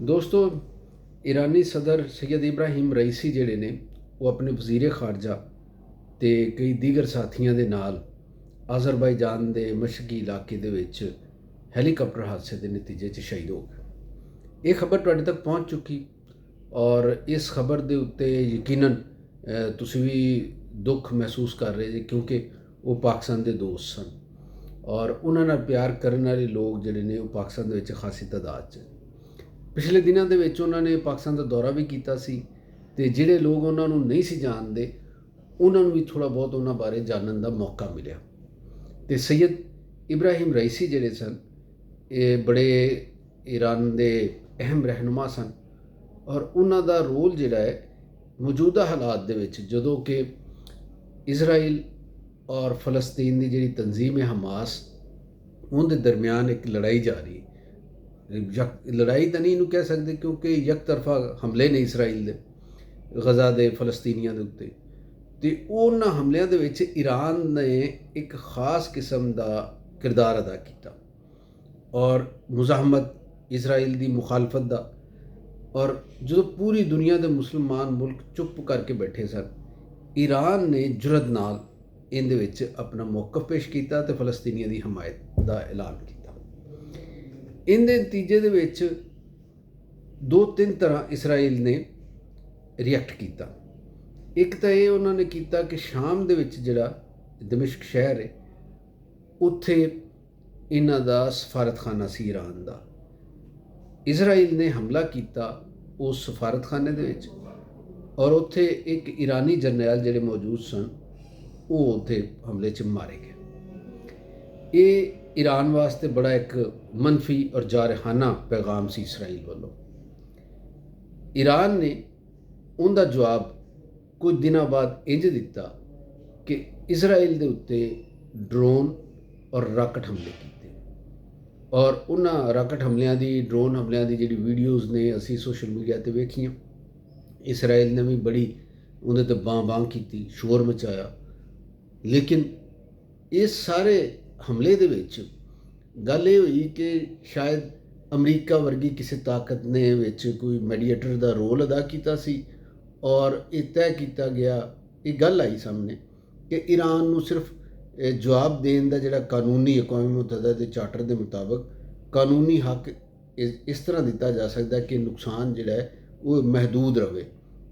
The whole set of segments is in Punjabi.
ਦੋਸਤੋ, ਈਰਾਨੀ ਸਦਰ ਸੈਯਦ ਇਬਰਾਹੀਮ ਰਈਸੀ ਜਿਹੜੇ ਨੇ ਉਹ ਆਪਣੇ ਵਜ਼ੀਰ ਖਾਰਜਾ ਅਤੇ ਕਈ ਦੀਗਰ ਸਾਥੀਆਂ ਦੇ ਨਾਲ ਆਜ਼ਰਬਾਈਜਾਨ ਦੇ ਮਸ਼ਰਕੀ ਇਲਾਕੇ ਦੇ ਵਿੱਚ ਹੈਲੀਕਾਪਟਰ ਹਾਦਸੇ ਦੇ ਨਤੀਜੇ 'ਚ ਸ਼ਹੀਦ ਹੋ ਗਏ। ਇਹ ਖਬਰ ਤੁਹਾਡੇ ਤੱਕ ਪਹੁੰਚ ਚੁੱਕੀ ਔਰ ਇਸ ਖਬਰ ਦੇ ਉੱਤੇ ਯਕੀਨਨ ਤੁਸੀਂ ਵੀ ਦੁੱਖ ਮਹਿਸੂਸ ਕਰ ਰਹੇ ਜੀ, ਕਿਉਂਕਿ ਉਹ ਪਾਕਿਸਤਾਨ ਦੇ ਦੋਸਤ ਸਨ ਔਰ ਉਹਨਾਂ ਨਾਲ ਪਿਆਰ ਕਰਨ ਵਾਲੇ ਲੋਕ ਜਿਹੜੇ ਨੇ ਉਹ ਪਾਕਿਸਤਾਨ ਦੇ ਵਿੱਚ ਖਾਸੀ ਤਾਦਾਦ 'ਚ। ਪਿਛਲੇ ਦਿਨਾਂ ਦੇ ਵਿੱਚ ਉਹਨਾਂ ਨੇ ਪਾਕਿਸਤਾਨ ਦਾ ਦੌਰਾ ਵੀ ਕੀਤਾ ਸੀ ਅਤੇ ਜਿਹੜੇ ਲੋਕ ਉਹਨਾਂ ਨੂੰ ਨਹੀਂ ਸੀ ਜਾਣਦੇ ਉਹਨਾਂ ਨੂੰ ਵੀ ਥੋੜ੍ਹਾ ਬਹੁਤ ਉਹਨਾਂ ਬਾਰੇ ਜਾਣਨ ਦਾ ਮੌਕਾ ਮਿਲਿਆ। ਅਤੇ ਸੈਯਦ ਇਬਰਾਹੀਮ ਰਈਸੀ ਜਿਹੜੇ ਸਨ ਇਹ ਬੜੇ ਈਰਾਨ ਦੇ ਅਹਿਮ ਰਹਿਨੁਮਾ ਸਨ ਔਰ ਉਹਨਾਂ ਦਾ ਰੋਲ ਜਿਹੜਾ ਹੈ ਮੌਜੂਦਾ ਹਾਲਾਤ ਦੇ ਵਿੱਚ, ਜਦੋਂ ਕਿ ਇਜ਼ਰਾਈਲ ਔਰ ਫਲਸਤੀਨ ਦੀ ਜਿਹੜੀ ਤਨਜ਼ੀਮ ਹੈ ਹਮਾਸ, ਉਹਦੇ ਦਰਮਿਆਨ ਇੱਕ ਲੜਾਈ ਜਾਰੀ ਹੈ। ਲੜਾਈ ਤਾਂ ਨਹੀਂ ਇਹਨੂੰ ਕਹਿ ਸਕਦੇ, ਕਿਉਂਕਿ ਯਕਤਰਫਾ ਹਮਲੇ ਨੇ ਇਸਰਾਈਲ ਦੇ ਗਜ਼ਾ ਦੇ ਫਲਸਤੀਨੀਆਂ ਦੇ ਉੱਤੇ, ਅਤੇ ਉਹਨਾਂ ਹਮਲਿਆਂ ਦੇ ਵਿੱਚ ਈਰਾਨ ਨੇ ਇੱਕ ਖਾਸ ਕਿਸਮ ਦਾ ਕਿਰਦਾਰ ਅਦਾ ਕੀਤਾ ਔਰ ਮੁਜ਼ਾਹਮਤ ਇਸਰਾਈਲ ਦੀ ਮੁਖਾਲਫਤ ਦਾ। ਔਰ ਜਦੋਂ ਪੂਰੀ ਦੁਨੀਆ ਦੇ ਮੁਸਲਮਾਨ ਮੁਲਕ ਚੁੱਪ ਕਰਕੇ ਬੈਠੇ ਸਨ, ਈਰਾਨ ਨੇ ਜੁਰਅਤ ਨਾਲ ਇਹਦੇ ਵਿੱਚ ਆਪਣਾ ਮੌਕਫ ਪੇਸ਼ ਕੀਤਾ ਅਤੇ ਫਲਸਤੀਨੀਆਂ ਦੀ ਹਮਾਇਤ ਦਾ ਐਲਾਨ ਕੀਤਾ। ਇਹਦੇ ਨਤੀਜੇ ਦੇ ਵਿੱਚ 2-3 ਤਰ੍ਹਾਂ ਇਸਰਾਈਲ ਨੇ ਰਿਐਕਟ ਕੀਤਾ। ਇੱਕ ਤਾਂ ਇਹ ਉਹਨਾਂ ਨੇ ਕੀਤਾ ਕਿ ਸ਼ਾਮ ਦੇ ਵਿੱਚ ਜਿਹੜਾ ਦਮਿਸ਼ਕ ਸ਼ਹਿਰ ਹੈ ਉੱਥੇ ਇਹਨਾਂ ਦਾ ਸਫਾਰਤਖਾਨਾ ਸੀ ਈਰਾਨ ਦਾ। ਇਜ਼ਰਾਈਲ ਨੇ ਹਮਲਾ ਕੀਤਾ ਉਸ ਸਫਾਰਤਖਾਨੇ ਦੇ ਵਿੱਚ ਔਰ ਉੱਥੇ ਇੱਕ ਈਰਾਨੀ ਜਰਨੈਲ ਜਿਹੜੇ ਮੌਜੂਦ ਸਨ ਉਹ ਉੱਥੇ ਹਮਲੇ 'ਚ ਮਾਰੇ ਗਏ। ਇਹ ਈਰਾਨ ਵਾਸਤੇ ਬੜਾ ਇੱਕ ਮੰਨਫੀ ਔਰ ਜਾਰਹਾਨਾ ਪੈਗਾਮ ਸੀ ਇਸਰਾਈਲ ਵੱਲੋਂ। ਈਰਾਨ ਨੇ ਉਹਦਾ ਜਵਾਬ ਕੁਝ ਦਿਨਾਂ ਬਾਅਦ ਇੰਝ ਦਿੱਤਾ ਕਿ ਇਜ਼ਰਾਈਲ ਦੇ ਉੱਤੇ ਡਰੋਨ ਔਰ ਰਾਕਟ ਹਮਲੇ ਕੀਤੇ ਔਰ ਉਹਨਾਂ ਰਾਕਟ ਹਮਲਿਆਂ ਦੀ, ਡਰੋਨ ਹਮਲਿਆਂ ਦੀ ਜਿਹੜੀ ਵੀਡੀਓਜ਼ ਨੇ ਅਸੀਂ ਸੋਸ਼ਲ ਮੀਡੀਆ 'ਤੇ ਵੇਖੀਆਂ। ਇਸਰਾਈਲ ਨੇ ਵੀ ਬੜੀ ਉਹਦੇ 'ਤੇ ਬਾਂਹ ਕੀਤੀ, ਸ਼ੋਰ ਮਚਾਇਆ। ਲੇਕਿਨ ਇਸ ਸਾਰੇ ਹਮਲੇ ਦੇ ਵਿੱਚ ਗੱਲ ਇਹ ਹੋਈ ਕਿ ਸ਼ਾਇਦ ਅਮਰੀਕਾ ਵਰਗੀ ਕਿਸੇ ਤਾਕਤ ਨੇ ਵਿੱਚ ਕੋਈ ਮੈਡੀਏਟਰ ਦਾ ਰੋਲ ਅਦਾ ਕੀਤਾ ਸੀ ਔਰ ਇਹ ਤੈਅ ਕੀਤਾ ਗਿਆ, ਇਹ ਗੱਲ ਆਈ ਸਾਹਮਣੇ ਕਿ ਈਰਾਨ ਨੂੰ ਸਿਰਫ ਜਵਾਬ ਦੇਣ ਦਾ ਜਿਹੜਾ ਕਾਨੂੰਨੀ ਅਕਵਾਮ ਮੁਤੱਹਦਾ ਦੇ ਚਾਰਟਰ ਦੇ ਮੁਤਾਬਕ ਕਾਨੂੰਨੀ ਹੱਕ ਇਸ ਤਰ੍ਹਾਂ ਦਿੱਤਾ ਜਾ ਸਕਦਾ ਕਿ ਨੁਕਸਾਨ ਜਿਹੜਾ ਹੈ ਉਹ ਮਹਿਦੂਦ ਰਹੇ।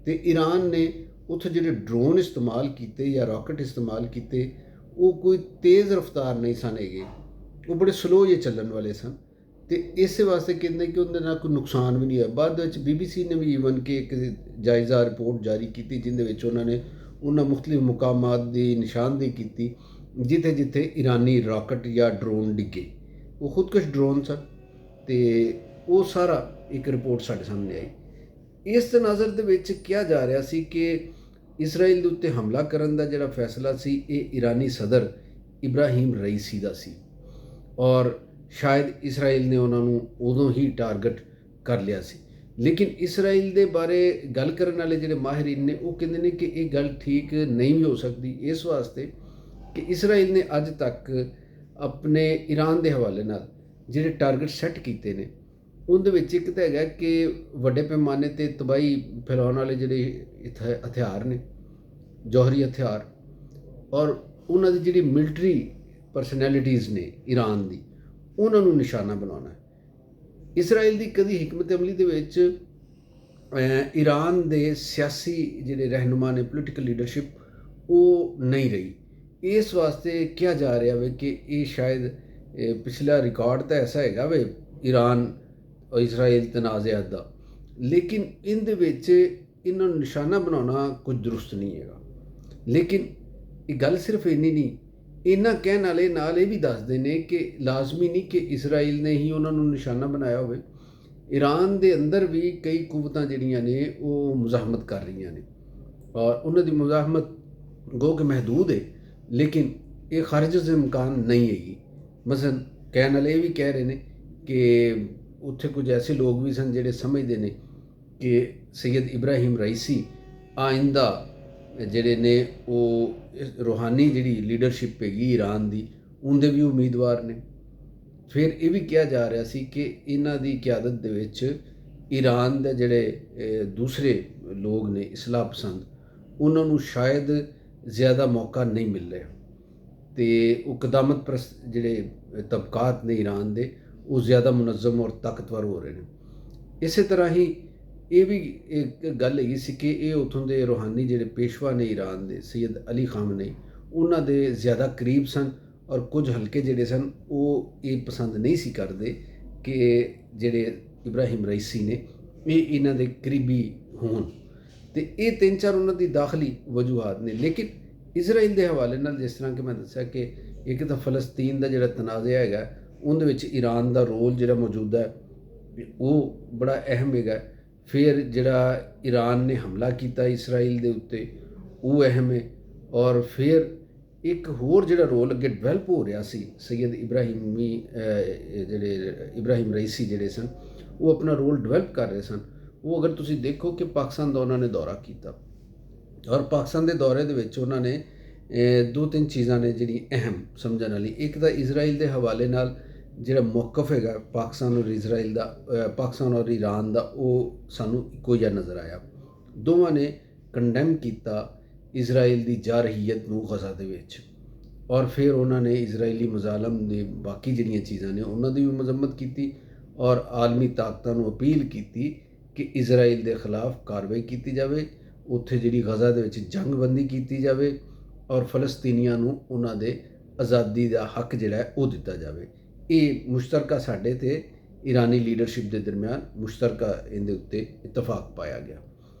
ਅਤੇ ਈਰਾਨ ਨੇ ਉੱਥੇ ਜਿਹੜੇ ਡਰੋਨ ਇਸਤੇਮਾਲ ਕੀਤੇ ਜਾਂ ਰਾਕਟ ਇਸਤੇਮਾਲ ਕੀਤੇ ਉਹ ਕੋਈ ਤੇਜ਼ ਰਫ਼ਤਾਰ ਨਹੀਂ ਸਨ ਹੈਗੇ, ਉਹ ਬੜੇ ਸਲੋ ਜਿਹੇ ਚੱਲਣ ਵਾਲੇ ਸਨ ਅਤੇ ਇਸੇ ਵਾਸਤੇ ਕਹਿੰਦੇ ਕਿ ਉਹਦੇ ਨਾਲ ਕੋਈ ਨੁਕਸਾਨ ਵੀ ਨਹੀਂ ਹੋਇਆ। ਬਾਅਦ ਵਿੱਚ BBC ਨੇ ਵੀ ਈਵਨ ਕਿ ਇੱਕ ਜਾਇਜ਼ਾ ਰਿਪੋਰਟ ਜਾਰੀ ਕੀਤੀ ਜਿਹਦੇ ਵਿੱਚ ਉਹਨਾਂ ਨੇ ਉਹਨਾਂ ਮੁਖਤਲਿਫ ਮੁਕਾਮਾਤ ਦੀ ਨਿਸ਼ਾਨਦੇਹੀ ਕੀਤੀ ਜਿੱਥੇ ਜਿੱਥੇ ਈਰਾਨੀ ਰਾਕਟ ਜਾਂ ਡਰੋਨ ਡਿੱਗੇ। ਉਹ ਖੁਦਕੁਸ਼ ਡਰੋਨ ਸਨ ਅਤੇ ਉਹ ਸਾਰਾ ਇੱਕ ਰਿਪੋਰਟ ਸਾਡੇ ਸਾਹਮਣੇ ਆਈ। ਇਸ ਤਨਾਜ਼ਰ ਦੇ ਵਿੱਚ ਕਿਹਾ ਜਾ ਰਿਹਾ ਸੀ ਕਿ ਇਸਰਾਈਲ ਦੇ ਉੱਤੇ ਹਮਲਾ ਕਰਨ ਦਾ ਜਿਹੜਾ ਫੈਸਲਾ ਸੀ ਇਹ ਈਰਾਨੀ ਸਦਰ ਇਬਰਾਹੀਮ ਰਈਸੀ ਦਾ ਸੀ ਔਰ ਸ਼ਾਇਦ ਇਸਰਾਈਲ ਨੇ ਉਹਨਾਂ ਨੂੰ ਉਦੋਂ ਹੀ ਟਾਰਗੇਟ ਕਰ ਲਿਆ ਸੀ। ਲੇਕਿਨ ਇਸਰਾਈਲ ਦੇ ਬਾਰੇ ਗੱਲ ਕਰਨ ਵਾਲੇ ਜਿਹੜੇ ਮਾਹਿਰੀਨ ਨੇ ਉਹ ਕਹਿੰਦੇ ਨੇ ਕਿ ਇਹ ਗੱਲ ਠੀਕ ਨਹੀਂ ਵੀ ਹੋ ਸਕਦੀ, ਇਸ ਵਾਸਤੇ ਕਿ ਇਸਰਾਈਲ ਨੇ ਅੱਜ ਤੱਕ ਆਪਣੇ ਈਰਾਨ ਦੇ ਹਵਾਲੇ ਨਾਲ ਜਿਹੜੇ ਟਾਰਗੇਟ ਸੈੱਟ ਕੀਤੇ ਨੇ ਉਹਦੇ ਵਿੱਚ ਇੱਕ ਤਾਂ ਹੈਗਾ ਕਿ ਵੱਡੇ ਪੈਮਾਨੇ 'ਤੇ ਤਬਾਹੀ ਫੈਲਾਉਣ ਵਾਲੇ ਜਿਹੜੇ ਹਥਿਆਰ ਨੇ, ਜੌਹਰੀ ਹਥਿਆਰ, ਔਰ ਉਹਨਾਂ ਦੀ ਜਿਹੜੀ ਮਿਲਟਰੀ ਪਰਸਨੈਲਿਟੀਜ਼ ਨੇ ਈਰਾਨ ਦੀ, ਉਹਨਾਂ ਨੂੰ ਨਿਸ਼ਾਨਾ ਬਣਾਉਣਾ ਹੈ। ਇਸਰਾਈਲ ਦੀ ਕਦੀ ਹਕਮਤ ਅਮਲੀ ਦੇ ਵਿੱਚ ਈਰਾਨ ਦੇ ਸਿਆਸੀ ਜਿਹੜੇ ਰਹਿਨੁਮਾ ਨੇ, ਪੋਲੀਟੀਕਲ ਲੀਡਰਸ਼ਿਪ, ਉਹ ਨਹੀਂ ਰਹੀ। ਇਸ ਵਾਸਤੇ ਕਿਹਾ ਜਾ ਰਿਹਾ ਵੇ ਕਿ ਇਹ ਸ਼ਾਇਦ ਪਿਛਲਾ ਰਿਕਾਰਡ ਤਾਂ ਐਸਾ ਹੈਗਾ ਵੇ ਈਰਾਨ ਔਰ ਇਸਰਾਈਲ ਤਨਾਜ਼ਿਆਤ ਦਾ, ਲੇਕਿਨ ਇਹਦੇ ਵਿੱਚ ਇਹਨਾਂ ਨੂੰ ਨਿਸ਼ਾਨਾ ਬਣਾਉਣਾ ਕੁਝ ਦਰੁਸਤ ਨਹੀਂ ਹੈਗਾ। ਲੇਕਿਨ ਇਹ ਗੱਲ ਸਿਰਫ ਇੰਨੀ ਨਹੀਂ, ਇਹਨਾਂ ਕਹਿਣ ਵਾਲੇ ਨਾਲ ਇਹ ਵੀ ਦੱਸਦੇ ਨੇ ਕਿ ਲਾਜ਼ਮੀ ਨਹੀਂ ਕਿ ਇਸਰਾਈਲ ਨੇ ਹੀ ਉਹਨਾਂ ਨੂੰ ਨਿਸ਼ਾਨਾ ਬਣਾਇਆ ਹੋਵੇ। ਈਰਾਨ ਦੇ ਅੰਦਰ ਵੀ ਕਈ ਕੁਵਤਾਂ ਜਿਹੜੀਆਂ ਨੇ ਉਹ ਮੁਜ਼ਾਹਮਤ ਕਰ ਰਹੀਆਂ ਨੇ ਔਰ ਉਹਨਾਂ ਦੀ ਮੁਜ਼ਾਹਮਤ ਗੋ ਕਿ ਮਹਿਦੂਦ ਹੈ, ਲੇਕਿਨ ਇਹ ਖਾਰਿਜ ਦੇ ਇਮਕਾਨ ਨਹੀਂ ਹੈਗੀ। ਮਸਲਨ ਕਹਿਣ ਵਾਲੇ ਇਹ ਵੀ ਕਹਿ ਰਹੇ ਨੇ ਕਿ ਉੱਥੇ ਕੁਝ ਐਸੇ ਲੋਕ ਵੀ ਸਨ ਜਿਹੜੇ ਸਮਝਦੇ ਨੇ ਕਿ ਸੈਯਦ ਇਬਰਾਹੀਮ ਰਈਸੀ ਆਇੰਦਾ ਜਿਹੜੇ ਨੇ ਉਹ ਰੂਹਾਨੀ ਜਿਹੜੀ ਲੀਡਰਸ਼ਿਪ ਹੈਗੀ ਈਰਾਨ ਦੀ ਉਹਦੇ ਵੀ ਉਮੀਦਵਾਰ ਨੇ। ਫਿਰ ਇਹ ਵੀ ਕਿਹਾ ਜਾ ਰਿਹਾ ਸੀ ਕਿ ਇਹਨਾਂ ਦੀ ਕਿਆਦਤ ਦੇ ਵਿੱਚ ਈਰਾਨ ਦੇ ਜਿਹੜੇ ਦੂਸਰੇ ਲੋਕ ਨੇ ਇਸਲਾਹ ਪਸੰਦ, ਉਹਨਾਂ ਨੂੰ ਸ਼ਾਇਦ ਜ਼ਿਆਦਾ ਮੌਕਾ ਨਹੀਂ ਮਿਲ ਰਿਹਾ ਅਤੇ ਉਹ ਕਦਾਮਤ ਪ੍ਰਸਤ ਜਿਹੜੇ ਤਬਕਾਤ ਨੇ ਈਰਾਨ ਦੇ, ਉਹ ਜ਼ਿਆਦਾ ਮੁਨੱਜ਼ਮ ਔਰ ਤਾਕਤਵਰ ਹੋ ਰਹੇ ਨੇ। ਇਸੇ ਤਰ੍ਹਾਂ ਹੀ ਇਹ ਵੀ ਇੱਕ ਗੱਲ ਹੈਗੀ ਸੀ ਕਿ ਇਹ ਉੱਥੋਂ ਦੇ ਰੂਹਾਨੀ ਜਿਹੜੇ ਪੇਸ਼ਵਾ ਨੇ ਈਰਾਨ ਦੇ, ਸੈਯਦ ਅਲੀ ਖਾਮਨਈ, ਉਹਨਾਂ ਦੇ ਜ਼ਿਆਦਾ ਕਰੀਬ ਸਨ ਔਰ ਕੁਝ ਹਲਕੇ ਜਿਹੜੇ ਸਨ ਉਹ ਇਹ ਪਸੰਦ ਨਹੀਂ ਸੀ ਕਰਦੇ ਕਿ ਜਿਹੜੇ ਇਬਰਾਹਿਮ ਰਈਸੀ ਨੇ ਇਹ ਇਹਨਾਂ ਦੇ ਕਰੀਬੀ ਹੋਣ, ਅਤੇ ਇਹ 3-4 ਉਹਨਾਂ ਦੀ ਦਾਖਲੀ ਵਜੂਹਾਤ ਨੇ। ਲੇਕਿਨ ਇਜ਼ਰਾਈਲ ਦੇ ਹਵਾਲੇ ਨਾਲ, ਜਿਸ ਤਰ੍ਹਾਂ ਕਿ ਮੈਂ ਦੱਸਿਆ ਕਿ ਇੱਕ ਤਾਂ ਫਲਸਤੀਨ ਦਾ ਜਿਹੜਾ ਤਨਾਜ਼ਾ ਹੈਗਾ, ਉਹਦੇ ਵਿੱਚ ਈਰਾਨ ਦਾ ਰੋਲ ਜਿਹੜਾ ਮੌਜੂਦਾ ਹੈ ਉਹ ਬੜਾ ਅਹਿਮ ਹੈਗਾ। ਫਿਰ ਜਿਹੜਾ ਈਰਾਨ ਨੇ ਹਮਲਾ ਕੀਤਾ ਇਸਰਾਈਲ ਦੇ ਉੱਤੇ, ਉਹ ਅਹਿਮ ਹੈ। ਔਰ ਫਿਰ ਇੱਕ ਹੋਰ ਜਿਹੜਾ ਰੋਲ ਅੱਗੇ ਡਿਵੈਲਪ ਹੋ ਰਿਹਾ ਸੀ, ਸੈਯਦ ਇਬਰਾਹਿਮ ਰਈਸੀ ਜਿਹੜੇ ਸਨ ਉਹ ਆਪਣਾ ਰੋਲ ਡਿਵੈਲਪ ਕਰ ਰਹੇ ਸਨ। ਉਹ ਅਗਰ ਤੁਸੀਂ ਦੇਖੋ ਕਿ ਪਾਕਿਸਤਾਨ ਦਾ ਉਹਨਾਂ ਨੇ ਦੌਰਾ ਕੀਤਾ, ਔਰ ਪਾਕਿਸਤਾਨ ਦੇ ਦੌਰੇ ਦੇ ਵਿੱਚ ਉਹਨਾਂ ਨੇ 2-3 ਚੀਜ਼ਾਂ ਨੇ ਜਿਹੜੀ ਅਹਿਮ ਸਮਝਣ ਵਾਲੀ। ਇੱਕ ਤਾਂ ਇਜ਼ਰਾਈਲ ਦੇ ਹਵਾਲੇ ਨਾਲ ਜਿਹੜਾ ਮੌਕਫ ਹੈਗਾ ਪਾਕਿਸਤਾਨ ਔਰ ਇਜ਼ਰਾਈਲ ਦਾ, ਪਾਕਿਸਤਾਨ ਔਰ ਈਰਾਨ ਦਾ, ਉਹ ਸਾਨੂੰ ਇੱਕੋ ਜਿਹਾ ਨਜ਼ਰ ਆਇਆ। ਦੋਵਾਂ ਨੇ ਕੰਡੈਮ ਕੀਤਾ ਇਜ਼ਰਾਈਲ ਦੀ ਜਾਰਹੀਅਤ ਨੂੰ ਗਜ਼ਾ ਦੇ ਵਿੱਚ, ਔਰ ਫਿਰ ਉਹਨਾਂ ਨੇ ਇਜ਼ਰਾਈਲੀ ਮਜ਼ਾਲਮ ਦੇ ਬਾਕੀ ਜਿਹੜੀਆਂ ਚੀਜ਼ਾਂ ਨੇ ਉਹਨਾਂ ਦੀ ਵੀ ਮਜ਼ੰਮਤ ਕੀਤੀ, ਔਰ ਆਲਮੀ ਤਾਕਤਾਂ ਨੂੰ ਅਪੀਲ ਕੀਤੀ ਕਿ ਇਜ਼ਰਾਈਲ ਦੇ ਖਿਲਾਫ ਕਾਰਵਾਈ ਕੀਤੀ ਜਾਵੇ, ਉੱਥੇ ਜਿਹੜੀ ਗਜ਼ਾ ਦੇ ਵਿੱਚ ਜੰਗਬੰਦੀ ਕੀਤੀ ਜਾਵੇ, ਔਰ ਫਲਸਤੀਨੀਆਂ ਨੂੰ ਉਹਨਾਂ ਦੇ ਆਜ਼ਾਦੀ ਦਾ ਹੱਕ ਜਿਹੜਾ ਹੈ ਉਹ ਦਿੱਤਾ ਜਾਵੇ। ਇਹ ਮੁਸ਼ਤਰਕਾ ਸਾਡੇ ਅਤੇ ਈਰਾਨੀ ਲੀਡਰਸ਼ਿਪ ਦੇ ਦਰਮਿਆਨ ਮੁਸ਼ਤਰਕਾ ਇਹਦੇ ਉੱਤੇ ਇਤਫਾਕ ਪਾਇਆ ਗਿਆ।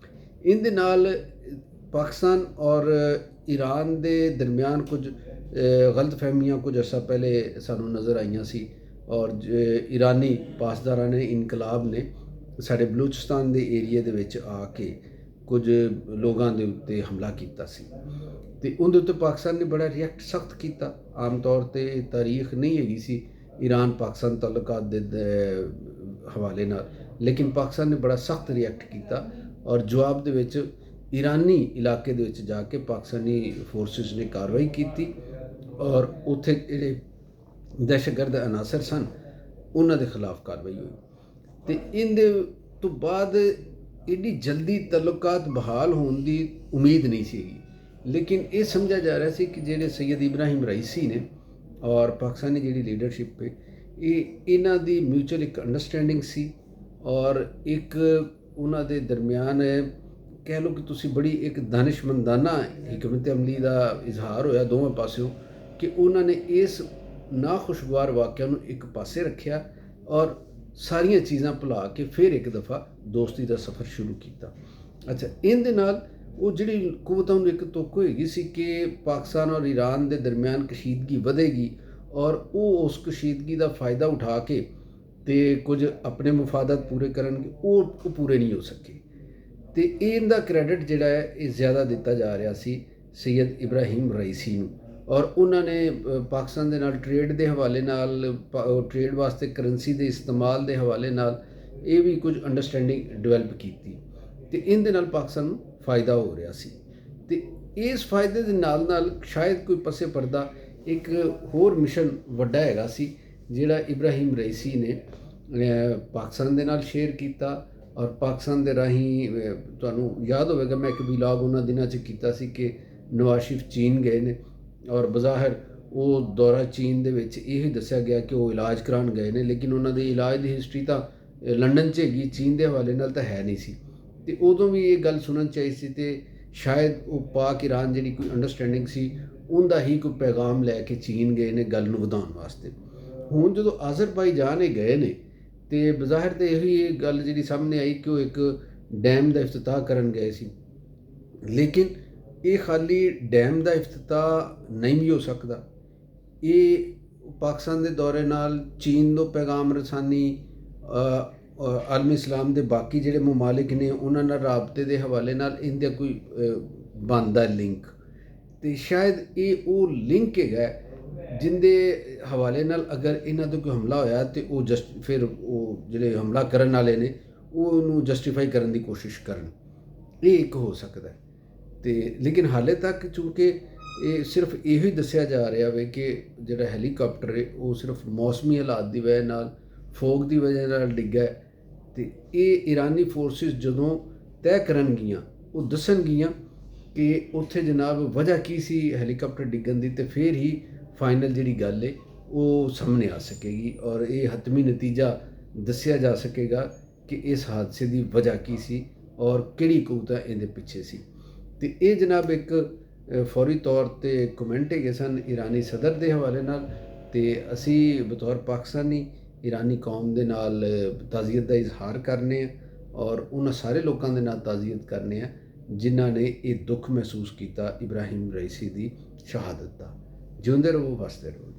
ਇਹਦੇ ਨਾਲ ਪਾਕਿਸਤਾਨ ਔਰ ਈਰਾਨ ਦੇ ਦਰਮਿਆਨ ਕੁਝ ਗਲਤ ਫਹਿਮੀਆਂ ਕੁਝ ਅਰਸਾ ਪਹਿਲੇ ਸਾਨੂੰ ਨਜ਼ਰ ਆਈਆਂ ਸੀ, ਔਰ ਈਰਾਨੀ ਪਾਸਦਾਰਾਂ ਨੇ, ਇਨਕਲਾਬ ਨੇ ਸਾਡੇ ਬਲੂਚਿਸਤਾਨ ਦੇ ਏਰੀਏ ਦੇ ਵਿੱਚ ਆ ਕੇ ਕੁਝ ਲੋਕਾਂ ਦੇ ਉੱਤੇ ਹਮਲਾ ਕੀਤਾ ਸੀ, ਅਤੇ ਉਹਦੇ ਉੱਤੇ ਪਾਕਿਸਤਾਨ ਨੇ ਬੜਾ ਰਿਐਕਟ ਸਖਤ ਕੀਤਾ। ਆਮ ਤੌਰ 'ਤੇ ਤਾਰੀਖ ਨਹੀਂ ਹੈਗੀ ਸੀ ਈਰਾਨ ਪਾਕਿਸਤਾਨ ਤਾਲੁਕਾਤ ਦੇ ਹਵਾਲੇ ਨਾਲ, ਲੇਕਿਨ ਪਾਕਿਸਤਾਨ ਨੇ ਬੜਾ ਸਖਤ ਰਿਐਕਟ ਕੀਤਾ, ਔਰ ਜਵਾਬ ਦੇ ਵਿੱਚ ਈਰਾਨੀ ਇਲਾਕੇ ਦੇ ਵਿੱਚ ਜਾ ਕੇ ਪਾਕਿਸਤਾਨੀ ਫੋਰਸਿਸ ਨੇ ਕਾਰਵਾਈ ਕੀਤੀ, ਔਰ ਉੱਥੇ ਜਿਹੜੇ ਦਹਿਸ਼ਤਗਰਦ ਅਨਾਸਰ ਸਨ ਉਹਨਾਂ ਦੇ ਖਿਲਾਫ ਕਾਰਵਾਈ ਹੋਈ। ਅਤੇ ਇਹਦੇ ਤੋਂ ਬਾਅਦ ਐਡੀ ਜਲਦੀ ਤਾਲੁਕਾਤ ਬਹਾਲ ਹੋਣ ਦੀ ਉਮੀਦ ਨਹੀਂ ਸੀਗੀ, ਲੇਕਿਨ ਇਹ ਸਮਝਿਆ ਜਾ ਰਿਹਾ ਸੀ ਕਿ ਜਿਹੜੇ ਸੈਯਦ ਇਬਰਾਹਿਮ ਰਈਸੀ ਨੇ ਔਰ ਪਾਕਿਸਤਾਨੀ ਜਿਹੜੀ ਲੀਡਰਸ਼ਿਪ ਹੈ, ਇਹਨਾਂ ਦੀ ਮਿਊਚੁਅਲ ਇੱਕ ਅੰਡਰਸਟੈਂਡਿੰਗ ਸੀ, ਔਰ ਇੱਕ ਉਹਨਾਂ ਦੇ ਦਰਮਿਆਨ ਕਹਿ ਲਓ ਕਿ ਤੁਸੀਂ ਬੜੀ ਇੱਕ ਦਾਨਿਸ਼ਮੰਦਾਨਾ ਹਕਮਤ ਅਮਲੀ ਦਾ ਇਜ਼ਹਾਰ ਹੋਇਆ ਦੋਵਾਂ ਪਾਸਿਓਂ, ਕਿ ਉਹਨਾਂ ਨੇ ਇਸ ਨਾਖੁਸ਼ਗਵਾਰ ਵਾਕਿਆ ਨੂੰ ਇੱਕ ਪਾਸੇ ਰੱਖਿਆ ਔਰ ਸਾਰੀਆਂ ਚੀਜ਼ਾਂ ਭੁਲਾ ਕੇ ਫਿਰ ਇੱਕ ਦਫਾ ਦੋਸਤੀ ਦਾ ਸਫ਼ਰ ਸ਼ੁਰੂ ਕੀਤਾ। ਅੱਛਾ, ਇਹਦੇ ਨਾਲ ਉਹ ਜਿਹੜੀ ਕੁਵਤਾਂ ਨੂੰ ਇੱਕ ਤੁਕ ਹੋਏਗੀ ਸੀ ਕਿ ਪਾਕਿਸਤਾਨ ਔਰ ਈਰਾਨ ਦੇ ਦਰਮਿਆਨ ਕਸ਼ੀਦਗੀ ਵਧੇਗੀ, ਔਰ ਉਹ ਉਸ ਕਸ਼ੀਦਗੀ ਦਾ ਫ਼ਾਇਦਾ ਉਠਾ ਕੇ ਅਤੇ ਕੁਝ ਆਪਣੇ ਮੁਫਾਦਾਤ ਪੂਰੇ ਕਰਨਗੇ, ਉਹ ਪੂਰੇ ਨਹੀਂ ਹੋ ਸਕੇ। ਅਤੇ ਇਹਦਾ ਕ੍ਰੈਡਿਟ ਜਿਹੜਾ ਹੈ ਇਹ ਜ਼ਿਆਦਾ ਦਿੱਤਾ ਜਾ ਰਿਹਾ ਸੀ ਸੈਯਦ ਇਬਰਾਹਿਮ ਰਈਸੀ ਨੂੰ, ਔਰ ਉਹਨਾਂ ਨੇ ਪਾਕਿਸਤਾਨ ਦੇ ਨਾਲ ਟ੍ਰੇਡ ਦੇ ਹਵਾਲੇ ਨਾਲ, ਟ੍ਰੇਡ ਵਾਸਤੇ ਕਰੰਸੀ ਦੇ ਇਸਤੇਮਾਲ ਦੇ ਹਵਾਲੇ ਨਾਲ ਇਹ ਵੀ ਕੁਝ ਅੰਡਰਸਟੈਂਡਿੰਗ ਡਿਵੈਲਪ ਕੀਤੀ, ਅਤੇ ਇਹਦੇ ਨਾਲ ਪਾਕਿਸਤਾਨ ਨੂੰ ਫ਼ਾਇਦਾ ਹੋ ਰਿਹਾ ਸੀ। ਅਤੇ ਇਸ ਫ਼ਾਇਦੇ ਦੇ ਨਾਲ ਨਾਲ ਸ਼ਾਇਦ ਕੋਈ ਪਸੇ ਪਰਦਾ ਇੱਕ ਹੋਰ ਮਿਸ਼ਨ ਵੱਡਾ ਹੈਗਾ ਸੀ ਜਿਹੜਾ ਇਬਰਾਹਿਮ ਰਈਸੀ ਨੇ ਪਾਕਿਸਤਾਨ ਦੇ ਨਾਲ ਸ਼ੇਅਰ ਕੀਤਾ, ਔਰ ਪਾਕਿਸਤਾਨ ਦੇ ਰਾਹੀਂ ਤੁਹਾਨੂੰ ਯਾਦ ਹੋਵੇਗਾ ਮੈਂ ਇੱਕ ਵਲੌਗ ਉਹਨਾਂ ਦਿਨਾਂ 'ਚ ਕੀਤਾ ਸੀ ਕਿ ਨਵਾਜ਼ ਸ਼ਰੀਫ ਚੀਨ ਗਏ ਨੇ, ਔਰ ਬਜ਼ਾਹਿਰ ਉਹ ਦੌਰਾ ਚੀਨ ਦੇ ਵਿੱਚ ਇਹ ਦੱਸਿਆ ਗਿਆ ਕਿ ਉਹ ਇਲਾਜ ਕਰਾਉਣ ਗਏ ਨੇ, ਲੇਕਿਨ ਉਹਨਾਂ ਦੀ ਇਲਾਜ ਦੀ ਹਿਸਟਰੀ ਤਾਂ ਲੰਡਨ 'ਚ ਹੈਗੀ, ਚੀਨ ਦੇ ਹਵਾਲੇ ਨਾਲ ਤਾਂ ਹੈ ਨਹੀਂ ਸੀ। ਅਤੇ ਉਦੋਂ ਵੀ ਇਹ ਗੱਲ ਸੁਣਨ ਚਾਹੀ ਸੀ, ਅਤੇ ਸ਼ਾਇਦ ਉਹ ਪਾਕ ਈਰਾਨ ਜਿਹੜੀ ਕੋਈ ਅੰਡਰਸਟੈਂਡਿੰਗ ਸੀ ਉਹਦਾ ਹੀ ਕੋਈ ਪੈਗਾਮ ਲੈ ਕੇ ਚੀਨ ਗਏ ਨੇ ਗੱਲ ਨੂੰ ਵਧਾਉਣ ਵਾਸਤੇ। ਹੁਣ ਜਦੋਂ ਆਜ਼ਰਬਾਈਜਾਨ ਇਹ ਗਏ ਨੇ, ਅਤੇ ਬਜ਼ਾਹਿਰ ਤਾਂ ਇਹੀ ਇਹ ਗੱਲ ਜਿਹੜੀ ਸਾਹਮਣੇ ਆਈ ਕਿ ਉਹ ਇੱਕ ਡੈਮ ਦਾ ਇਫਤਤਾਹ ਕਰਨ ਗਏ ਸੀ, ਲੇਕਿਨ ਇਹ ਖਾਲੀ ਡੈਮ ਦਾ ਇਫਤਤਾਹ ਨਹੀਂ ਵੀ ਹੋ ਸਕਦਾ। ਇਹ ਪਾਕਿਸਤਾਨ ਦੇ ਦੌਰੇ ਨਾਲ ਚੀਨ ਤੋਂ ਪੈਗਾਮ ਰਸਾਨੀ, ਆਲਮੀ ਇਸਲਾਮ ਦੇ ਬਾਕੀ ਜਿਹੜੇ ਮਮਾਲਿਕ ਨੇ ਉਹਨਾਂ ਨਾਲ ਰਾਬਤੇ ਦੇ ਹਵਾਲੇ ਨਾਲ ਇਹਦਾ ਕੋਈ ਬਣਦਾ ਲਿੰਕ, ਅਤੇ ਸ਼ਾਇਦ ਇਹ ਉਹ ਲਿੰਕ ਹੈਗਾ ਜਿਹਦੇ ਹਵਾਲੇ ਨਾਲ ਅਗਰ ਇਹਨਾਂ 'ਤੇ ਕੋਈ ਹਮਲਾ ਹੋਇਆ ਅਤੇ ਉਹ ਫਿਰ ਉਹ ਜਿਹੜੇ ਹਮਲਾ ਕਰਨ ਵਾਲੇ ਨੇ ਉਹ ਉਹਨੂੰ ਜਸਟੀਫਾਈ ਕਰਨ ਦੀ ਕੋਸ਼ਿਸ਼ ਕਰਨ, ਇਹ ਇੱਕ ਹੋ ਸਕਦਾ। ਅਤੇ ਲੇਕਿਨ ਹਾਲੇ ਤੱਕ ਚੂੰਕਿ ਇਹ ਸਿਰਫ ਇਹੋ ਹੀ ਦੱਸਿਆ ਜਾ ਰਿਹਾ ਵੇ ਕਿ ਜਿਹੜਾ ਹੈਲੀਕਾਪਟਰ ਹੈ ਉਹ ਸਿਰਫ ਮੌਸਮੀ ਹਾਲਾਤ ਦੀ ਵਜ੍ਹਾ ਨਾਲ, ਫੋਗ ਦੀ ਵਜ੍ਹਾ ਨਾਲ ਡਿੱਗਾ, ਤੇ ਇਹ ਈਰਾਨੀ ਫੋਰਸਿਸ ਜਦੋਂ ਤੈਅ ਕਰਨਗੀਆਂ, ਉਹ ਦੱਸਣਗੀਆਂ ਕਿ ਉੱਥੇ ਜਨਾਬ ਵਜ੍ਹਾ ਕੀ ਸੀ ਹੈਲੀਕਾਪਟਰ ਡਿੱਗਣ ਦੀ, ਤੇ ਫਿਰ ਹੀ ਫਾਈਨਲ ਜਿਹੜੀ ਗੱਲ ਹੈ ਉਹ ਸਾਹਮਣੇ ਆ ਸਕੇਗੀ ਔਰ ਇਹ ਹਤਮੀ ਨਤੀਜਾ ਦੱਸਿਆ ਜਾ ਸਕੇਗਾ ਕਿ ਇਸ ਹਾਦਸੇ ਦੀ ਵਜ੍ਹਾ ਕੀ ਸੀ ਔਰ ਕਿਹੜੀ ਕੂਵਤਾਂ ਇਹਦੇ ਪਿੱਛੇ ਸੀ। ਤੇ ਇਹ ਜਨਾਬ ਇੱਕ ਫੌਰੀ ਤੌਰ 'ਤੇ ਕਮੈਂਟ ਹੈਗੇ ਸਨ ਈਰਾਨੀ ਸਦਰ ਦੇ ਹਵਾਲੇ ਨਾਲ, ਤੇ ਅਸੀਂ ਬਤੌਰ ਪਾਕਿਸਤਾਨੀ ਈਰਾਨੀ ਕੌਮ ਦੇ ਨਾਲ ਤਾਜ਼ੀਅਤ ਦਾ ਇਜ਼ਹਾਰ ਕਰਨੇ ਆ ਔਰ ਉਹਨਾਂ ਸਾਰੇ ਲੋਕਾਂ ਦੇ ਨਾਲ ਤਾਜ਼ੀਅਤ ਕਰਨੇ ਆ ਜਿਨ੍ਹਾਂ ਨੇ ਇਹ ਦੁੱਖ ਮਹਿਸੂਸ ਕੀਤਾ ਇਬਰਾਹਿਮ ਰਈਸੀ ਦੀ ਸ਼ਹਾਦਤ ਦਾ। ਜਿਉਂਦੇ ਰਹੋ, ਵਸਦੇ ਰਹੋ।